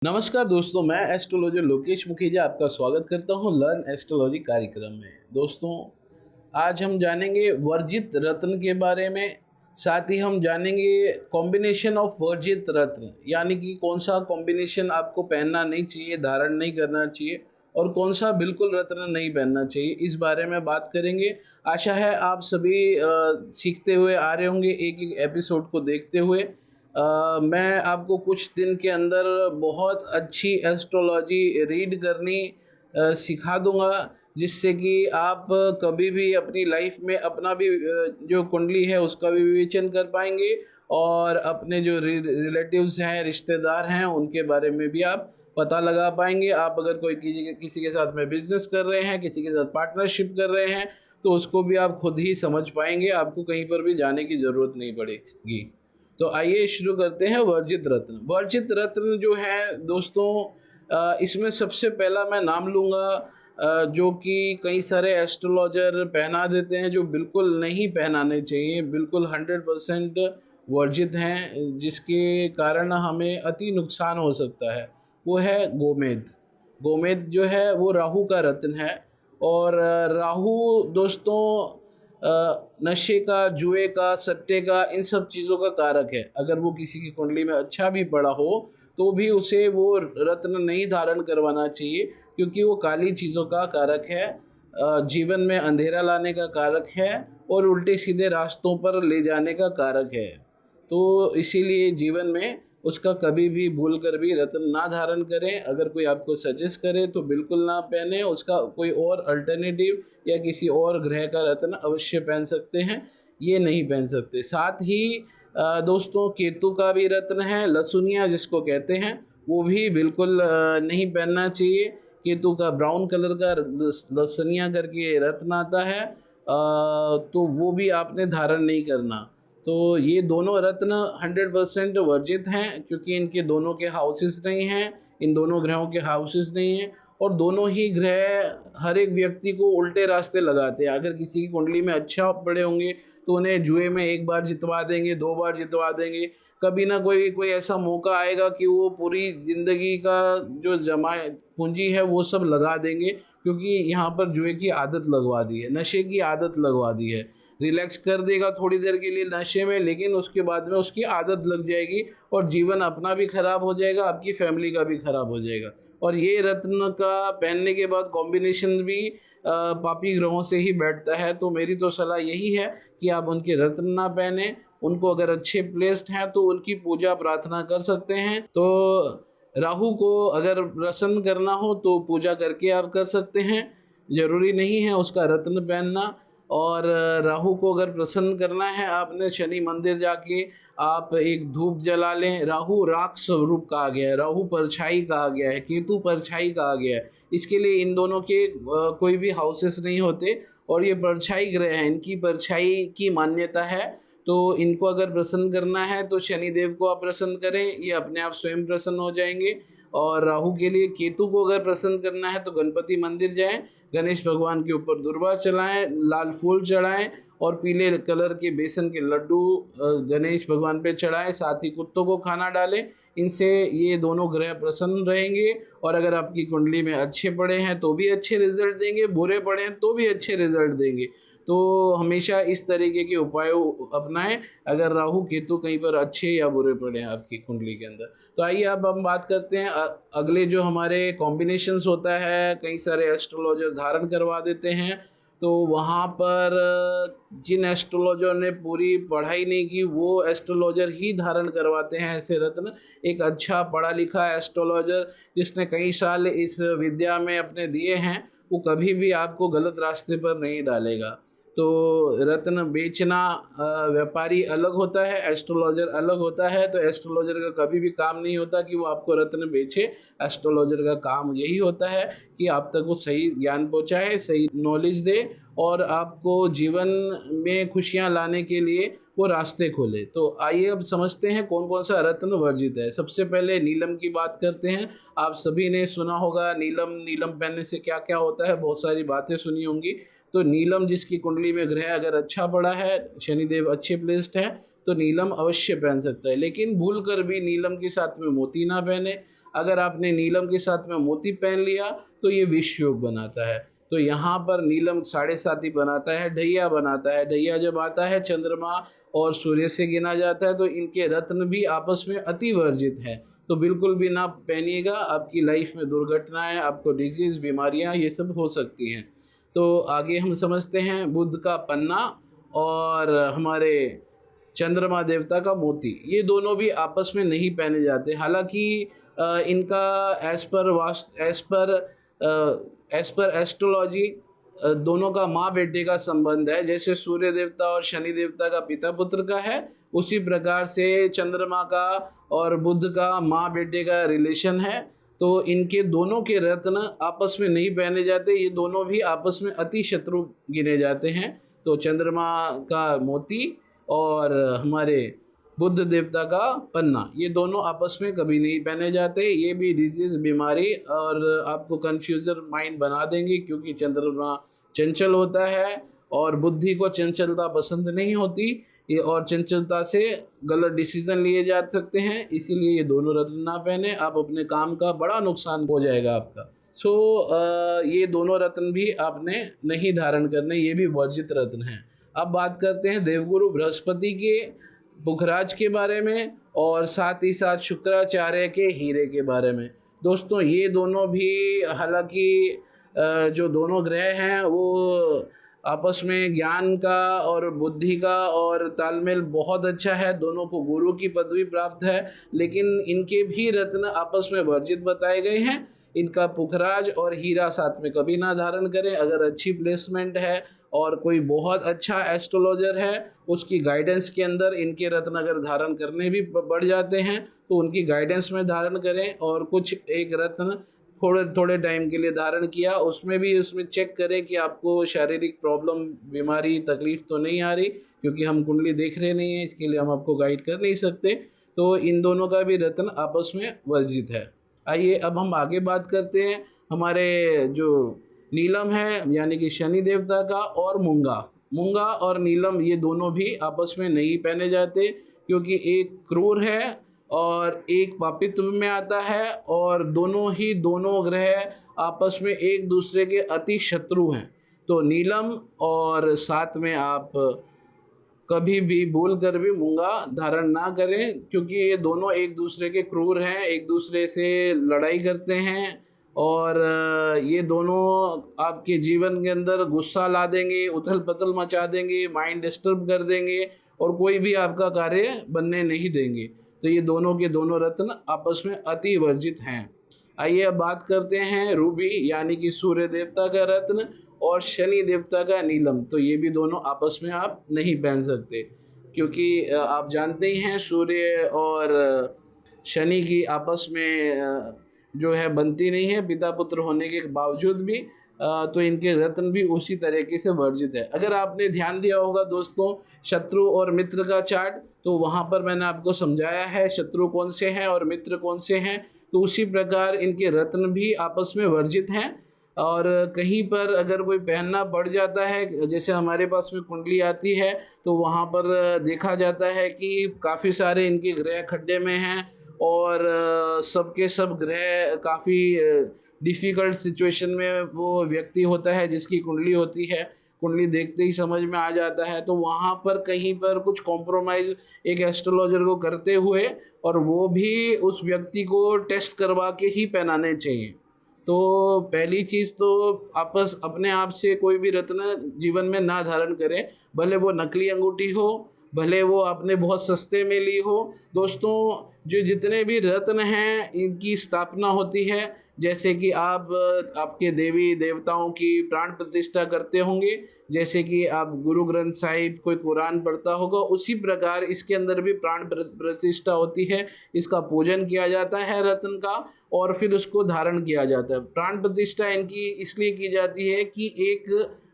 नमस्कार दोस्तों, मैं एस्ट्रोलॉजर लोकेश मुखीजा आपका स्वागत करता हूं लर्न एस्ट्रोलॉजी कार्यक्रम में। दोस्तों, आज हम जानेंगे वर्जित रत्न के बारे में। साथ ही हम जानेंगे कॉम्बिनेशन ऑफ वर्जित रत्न, यानी कि कौन सा कॉम्बिनेशन आपको पहनना नहीं चाहिए, धारण नहीं करना चाहिए, और कौन सा बिल्कुल रत्न नहीं पहनना चाहिए, इस बारे में बात करेंगे। आशा है आप सभी सीखते हुए आ रहे होंगे एक एक एपिसोड को देखते हुए। मैं आपको कुछ दिन के अंदर बहुत अच्छी एस्ट्रोलॉजी रीड करनी सिखा दूंगा, जिससे कि आप कभी भी अपनी लाइफ में अपना भी जो कुंडली है उसका भी विवेचन कर पाएंगे, और अपने जो रिलेटिव्स हैं, रिश्तेदार हैं, उनके बारे में भी आप पता लगा पाएंगे। आप अगर कोई किसी के साथ में बिजनेस कर रहे हैं, किसी के साथ पार्टनरशिप कर रहे हैं, तो उसको भी आप खुद ही समझ पाएंगे, आपको कहीं पर भी जाने की ज़रूरत नहीं पड़ेगी। तो आइए शुरू करते हैं वर्जित रत्न। वर्जित रत्न जो है दोस्तों, इसमें सबसे पहला मैं नाम लूँगा जो कि कई सारे एस्ट्रोलॉजर पहना देते हैं, जो बिल्कुल नहीं पहनाने चाहिए, बिल्कुल 100% वर्जित हैं, जिसके कारण हमें अति नुकसान हो सकता है। वो है गोमेद। गोमेद जो है वो राहु का रत्न है। और राहु दोस्तों नशे का, जुए का, सट्टे का, इन सब चीज़ों का कारक है। अगर वो किसी की कुंडली में अच्छा भी पड़ा हो तो भी उसे वो रत्न नहीं धारण करवाना चाहिए, क्योंकि वो काली चीज़ों का कारक है, जीवन में अंधेरा लाने का कारक है, और उल्टे सीधे रास्तों पर ले जाने का कारक है। तो इसीलिए जीवन में उसका कभी भी भूल कर भी रत्न ना धारण करें। अगर कोई आपको सजेस्ट करे तो बिल्कुल ना पहने, उसका कोई और अल्टरनेटिव या किसी और ग्रह का रत्न अवश्य पहन सकते हैं, ये नहीं पहन सकते। साथ ही दोस्तों, केतु का भी रत्न है, लसुनिया जिसको कहते हैं, वो भी बिल्कुल नहीं पहनना चाहिए। केतु का ब्राउन कलर का लसुनिया करके रत्न आता है, तो वो भी आपने धारण नहीं करना। तो ये दोनों रत्न 100% वर्जित हैं, क्योंकि इनके दोनों के हाउसेस नहीं हैं, इन दोनों ग्रहों के हाउसेस नहीं हैं, और दोनों ही ग्रह हर एक व्यक्ति को उल्टे रास्ते लगाते हैं। अगर किसी की कुंडली में अच्छा पड़े होंगे तो उन्हें जुए में एक बार जितवा देंगे, 2 बार जितवा देंगे। कभी ना कोई कोई ऐसा मौका आएगा कि वो पूरी ज़िंदगी का जो जमा पूंजी है वो सब लगा देंगे, क्योंकि यहाँ पर जुए की आदत लगवा दी है, नशे की आदत लगवा दी है। रिलैक्स कर देगा थोड़ी देर के लिए नशे में, लेकिन उसके बाद में उसकी आदत लग जाएगी, और जीवन अपना भी खराब हो जाएगा, आपकी फैमिली का भी खराब हो जाएगा। और ये रत्न का पहनने के बाद कॉम्बिनेशन भी पापी ग्रहों से ही बैठता है। तो मेरी तो सलाह यही है कि आप उनके रत्न ना पहने। उनको अगर अच्छे प्लेस्ड हैं तो उनकी पूजा प्रार्थना कर सकते हैं। तो राहु को अगर प्रसन्न करना हो तो पूजा करके आप कर सकते हैं, ज़रूरी नहीं है उसका रत्न पहनना। और राहु को अगर प्रसन्न करना है, आपने शनि मंदिर जाके आप एक धूप जला लें। राहु राख स्वरूप कहा गया है, राहु परछाई कहा गया है, केतु परछाई कहा गया है। इसके लिए इन दोनों के कोई भी हाउसेस नहीं होते, और ये परछाई ग्रह हैं, इनकी परछाई की मान्यता है। तो इनको अगर प्रसन्न करना है तो शनिदेव को आप प्रसन्न करें, ये अपने आप स्वयं प्रसन्न हो जाएंगे। और राहु के लिए केतु को अगर प्रसन्न करना है तो गणपति मंदिर जाएं, गणेश भगवान के ऊपर दुर्वा चलाएं, लाल फूल चढ़ाएं, और पीले कलर के बेसन के लड्डू गणेश भगवान पे चढ़ाएं। साथ ही कुत्तों को खाना डालें। इनसे ये दोनों ग्रह प्रसन्न रहेंगे, और अगर आपकी कुंडली में अच्छे पड़े हैं तो भी अच्छे रिजल्ट देंगे, बुरे पड़े हैं तो भी अच्छे रिजल्ट देंगे। तो हमेशा इस तरीके के उपाय अपनाएं, अगर राहु केतु कहीं पर अच्छे या बुरे पड़े हैं आपकी कुंडली के अंदर। तो आइए अब हम बात करते हैं अगले जो हमारे कॉम्बिनेशंस होता है, कई सारे एस्ट्रोलॉजर धारण करवा देते हैं। तो वहाँ पर जिन एस्ट्रोलॉजर ने पूरी पढ़ाई नहीं की, वो एस्ट्रोलॉजर ही धारण करवाते हैं ऐसे रत्न। एक अच्छा पढ़ा लिखा एस्ट्रोलॉजर जिसने कई साल इस विद्या में अपने दिए हैं, वो कभी भी आपको गलत रास्ते पर नहीं डालेगा। तो रत्न बेचना, व्यापारी अलग होता है, एस्ट्रोलॉजर अलग होता है। तो एस्ट्रोलॉजर का कभी भी काम नहीं होता कि वो आपको रत्न बेचे। एस्ट्रोलॉजर का काम यही होता है कि आप तक वो सही ज्ञान पहुंचाए, सही नॉलेज दे, और आपको जीवन में खुशियां लाने के लिए वो रास्ते खोले। तो आइए अब समझते हैं कौन कौन सा रत्न वर्जित है। सबसे पहले नीलम की बात करते हैं। आप सभी ने सुना होगा नीलम, नीलम पहनने से क्या क्या होता है, बहुत सारी बातें सुनी होंगी। तो नीलम जिसकी कुंडली में ग्रह अगर अच्छा पड़ा है, शनिदेव अच्छे प्लेस्ड है, तो नीलम अवश्य पहन सकता है, लेकिन भूल कर भी नीलम के साथ में मोती ना पहने। अगर आपने नीलम के साथ में मोती पहन लिया तो ये विष योग बनाता है। तो यहाँ पर नीलम साढ़े साथी बनाता है, ढैया बनाता है। ढैया जब आता है चंद्रमा और सूर्य से गिना जाता है, तो इनके रत्न भी आपस में अति वर्जित हैं। तो बिल्कुल भी ना पहनिएगा, आपकी लाइफ में दुर्घटनाएं, आपको डिजीज़, बीमारियां ये सब हो सकती हैं। तो आगे हम समझते हैं बुध का पन्ना और हमारे चंद्रमा देवता का मोती, ये दोनों भी आपस में नहीं पहने जाते। हालांकि इनका एज पर एस्ट्रोलॉजी दोनों का माँ बेटे का संबंध है। जैसे सूर्य देवता और शनि देवता का पिता पुत्र का है, उसी प्रकार से चंद्रमा का और बुध का माँ बेटे का रिलेशन है। तो इनके दोनों के रत्न आपस में नहीं पहने जाते, ये दोनों भी आपस में अति शत्रु गिने जाते हैं। तो चंद्रमा का मोती और हमारे बुध देवता का पन्ना, ये दोनों आपस में कभी नहीं पहने जाते। ये भी डिजीज़, बीमारी और आपको कन्फ्यूजर माइंड बना देंगे, क्योंकि चंद्रमा चंचल होता है और बुद्धि को चंचलता पसंद नहीं होती, ये और चंचलता से गलत डिसीजन लिए जा सकते हैं। इसीलिए ये दोनों रत्न ना पहने, आप अपने काम का बड़ा नुकसान हो जाएगा आपका। ये दोनों रत्न भी आपने नहीं धारण करने, ये भी वर्जित रत्न हैं। अब बात करते हैं देवगुरु बृहस्पति के पुखराज के बारे में और साथ ही साथ शुक्राचार्य के हीरे के बारे में। दोस्तों ये दोनों भी, हालांकि जो दोनों ग्रह हैं वो आपस में ज्ञान का और बुद्धि का और तालमेल बहुत अच्छा है, दोनों को गुरु की पदवी प्राप्त है, लेकिन इनके भी रत्न आपस में वर्जित बताए गए हैं। इनका पुखराज और हीरा साथ में कभी ना धारण करें। अगर अच्छी प्लेसमेंट है और कोई बहुत अच्छा एस्ट्रोलॉजर है, उसकी गाइडेंस के अंदर इनके रत्न अगर धारण करने भी बढ़ जाते हैं तो उनकी गाइडेंस में धारण करें। और कुछ एक रत्न थोड़े टाइम के लिए धारण किया, उसमें चेक करें कि आपको शारीरिक प्रॉब्लम, बीमारी, तकलीफ तो नहीं आ रही, क्योंकि हम कुंडली देख रहे नहीं हैं, इसके लिए हम आपको गाइड कर नहीं सकते। तो इन दोनों का भी रत्न आपस में वर्जित है। आइए अब हम आगे बात करते हैं हमारे जो नीलम है, यानी कि शनि देवता का, और मूंगा और नीलम, ये दोनों भी आपस में नहीं पहने जाते, क्योंकि एक क्रूर है और एक पापित्व में आता है, और दोनों ग्रह आपस में एक दूसरे के अति शत्रु हैं। तो नीलम और साथ में आप कभी भी भूल कर भी मूंगा धारण ना करें, क्योंकि ये दोनों एक दूसरे के क्रूर हैं, एक दूसरे से लड़ाई करते हैं, और ये दोनों आपके जीवन के अंदर गुस्सा ला देंगे, उथल पुथल मचा देंगे, माइंड डिस्टर्ब कर देंगे, और कोई भी आपका कार्य बनने नहीं देंगे। तो ये दोनों के दोनों रत्न आपस में अति वर्जित हैं। आइए अब बात करते हैं रूबी, यानी कि सूर्य देवता का रत्न, और शनि देवता का नीलम। तो ये भी दोनों आपस में आप नहीं पहन सकते, क्योंकि आप जानते ही हैं सूर्य और शनि की आपस में जो है बनती नहीं है, पिता पुत्र होने के बावजूद भी। तो इनके रत्न भी उसी तरीके से वर्जित है। अगर आपने ध्यान दिया होगा दोस्तों शत्रु और मित्र का चार्ट, तो वहाँ पर मैंने आपको समझाया है शत्रु कौन से हैं और मित्र कौन से हैं। तो उसी प्रकार इनके रत्न भी आपस में वर्जित हैं। और कहीं पर अगर कोई पहनना पड़ जाता है, जैसे हमारे पास में कुंडली आती है, तो वहाँ पर देखा जाता है कि काफ़ी सारे इनके ग्रह खड्डे में हैं, और सबके सब ग्रह काफ़ी डिफ़िकल्ट सिचुएशन में वो व्यक्ति होता है जिसकी कुंडली होती है। कुंडली देखते ही समझ में आ जाता है। तो वहाँ पर कहीं पर कुछ कॉम्प्रोमाइज़ एक एस्ट्रोलॉजर को करते हुए, और वो भी उस व्यक्ति को टेस्ट करवा के ही पहनाने चाहिए। तो पहली चीज़ तो अपने आप से कोई भी रत्न जीवन में ना धारण करें, भले वो नकली अंगूठी हो, भले वो आपने बहुत सस्ते में ली हो। दोस्तों जो जितने भी रत्न हैं इनकी स्थापना होती है, जैसे कि आप आपके देवी देवताओं की प्राण प्रतिष्ठा करते होंगे, जैसे कि आप गुरु ग्रंथ साहिब कोई कुरान पढ़ता होगा, उसी प्रकार इसके अंदर भी प्राण प्रतिष्ठा होती है। इसका पूजन किया जाता है रत्न का, और फिर उसको धारण किया जाता है। प्राण प्रतिष्ठा इनकी इसलिए की जाती है कि एक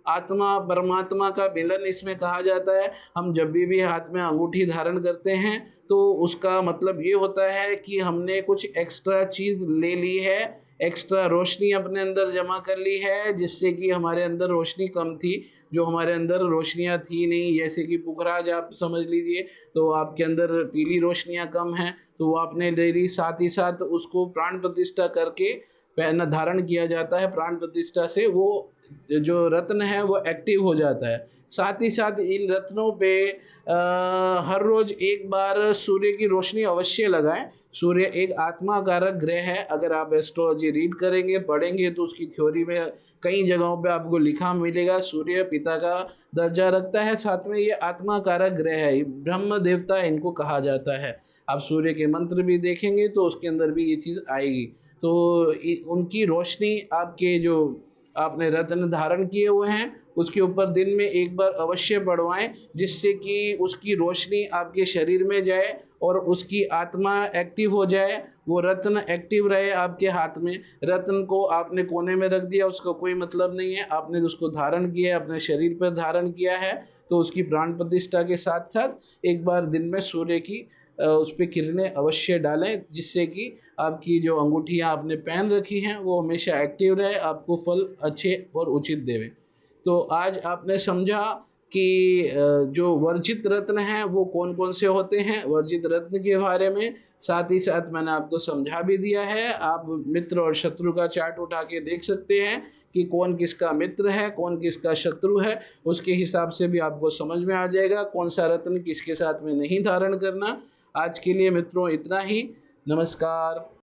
आत्मा परमात्मा का मिलन इसमें कहा जाता है। हम जब भी हाथ में अंगूठी धारण करते हैं तो उसका मतलब ये होता है कि हमने कुछ एक्स्ट्रा चीज़ ले ली है, एक्स्ट्रा रोशनी अपने अंदर जमा कर ली है, जिससे कि हमारे अंदर रोशनी कम थी, जो हमारे अंदर रोशनियाँ थी नहीं, जैसे कि पुखराज आप समझ लीजिए, तो आपके अंदर पीली रोशनियाँ कम हैं, तो वो आपने ले ली। साथ ही साथ उसको प्राण प्रतिष्ठा करके पहना धारण किया जाता है। प्राण प्रतिष्ठा से वो जो रत्न है वो एक्टिव हो जाता है। साथ ही साथ इन रत्नों पे हर रोज़ एक बार सूर्य की रोशनी अवश्य लगाएं। सूर्य एक आत्मा कारक ग्रह है। अगर आप एस्ट्रोलॉजी रीड करेंगे, पढ़ेंगे, तो उसकी थ्योरी में कई जगहों पे आपको लिखा मिलेगा सूर्य पिता का दर्जा रखता है, साथ में ये आत्मा कारक ग्रह है, ब्रह्म देवता इनको कहा जाता है। आप सूर्य के मंत्र भी देखेंगे तो उसके अंदर भी ये चीज़ आएगी। तो उनकी रोशनी आपके जो आपने रत्न धारण किए हुए हैं उसके ऊपर दिन में एक बार अवश्य बढ़वाएं, जिससे कि उसकी रोशनी आपके शरीर में जाए और उसकी आत्मा एक्टिव हो जाए, वो रत्न एक्टिव रहे आपके हाथ में। रत्न को आपने कोने में रख दिया, उसका कोई मतलब नहीं है, आपने उसको धारण किया है, अपने शरीर पर धारण किया है, तो उसकी प्राण प्रतिष्ठा के साथ साथ एक बार दिन में सूर्य की उस पर किरणें अवश्य डालें, जिससे कि आपकी जो अंगूठियाँ आपने पहन रखी हैं वो हमेशा एक्टिव रहे, आपको फल अच्छे और उचित देवे। तो आज आपने समझा कि जो वर्जित रत्न हैं वो कौन कौन से होते हैं, वर्जित रत्न के बारे में। साथ ही साथ मैंने आपको समझा भी दिया है। आप मित्र और शत्रु का चार्ट उठा के देख सकते हैं कि कौन किसका मित्र है, कौन किसका शत्रु है। उसके हिसाब से भी आपको समझ में आ जाएगा कौन सा रत्न किसके साथ में नहीं धारण करना। आज के लिए मित्रों इतना ही। नमस्कार।